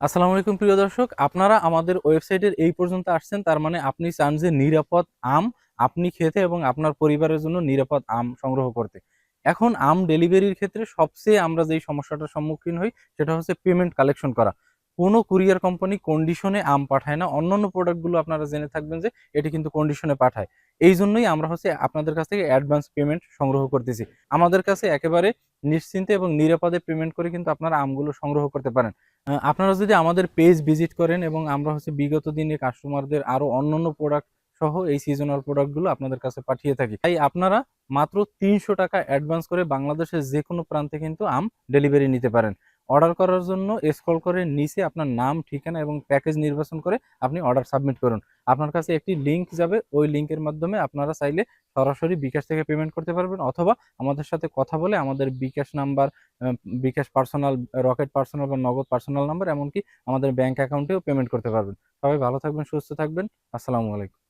আসসালামু আলাইকুম প্রিয় দর্শক, আপনারা আমাদের ওয়েবসাইটের এই পর্যন্ত আসছেন, তার মানে আপনি চান যে নিরাপদ আম আপনি খেতে এবং আপনার পরিবারের জন্য নিরাপদ আম সংগ্রহ করতে। এখন আম ডেলিভারির ক্ষেত্রে সবচেয়ে আমরা যেই সমস্যাটার সম্মুখীন হই সেটা হচ্ছে পেমেন্ট কালেকশন করা। কোনো কুরিয়ার কোম্পানি কন্ডিশনে আম পাঠায় না। অন্যান্য প্রোডাক্টগুলো আপনারা জেনে থাকবেন যে এটি কিন্তু কন্ডিশনে পাঠায়। এইজন্যই আমরা হচ্ছে আপনাদের কাছ থেকে অ্যাডভান্স পেমেন্ট সংগ্রহ করতেছি। আমাদের কাছে একেবারে নিশ্চিন্তে এবং নিরাপদে পেমেন্ট করে কিন্তু আপনারা আমগুলো সংগ্রহ করতে পারেন। আপনারা যদি আমাদের পেজ ভিজিট করেন এবং আমরা হচ্ছে বিগত দিনে কাস্টমারদের আরো অন্যান্য প্রোডাক্ট সহ এই সিজনাল প্রোডাক্টগুলো আপনাদের কাছে পাঠিয়ে থাকি। তাই আপনারা মাত্র ৳৩০০ অ্যাডভান্স করে বাংলাদেশের যেকোনো প্রান্তে কিন্তু আম ডেলিভারি নিতে পারেন। অর্ডার করার জন্য স্ক্রল করে নিচে আপনার নাম, ঠিকানা এবং প্যাকেজ নির্বাচন করে আপনি অর্ডার সাবমিট করুন। আপনার কাছে একটি লিংক যাবে, ওই লিংকের মাধ্যমে আপনারা চাইলে সরাসরি বিকাশ থেকে পেমেন্ট করতে পারবেন, অথবা আমাদের সাথে কথা বলে আমাদের বিকাশ নাম্বার, আ বিকাশ পার্সোনাল, রকেট পার্সোনাল বা নগদ পার্সোনাল নাম্বার, এমনকি আমাদের ব্যাংক অ্যাকাউন্টেও পেমেন্ট করতে পারবেন। সবাই ভালো থাকবেন, সুস্থ থাকবেন। আসসালামু আলাইকুম।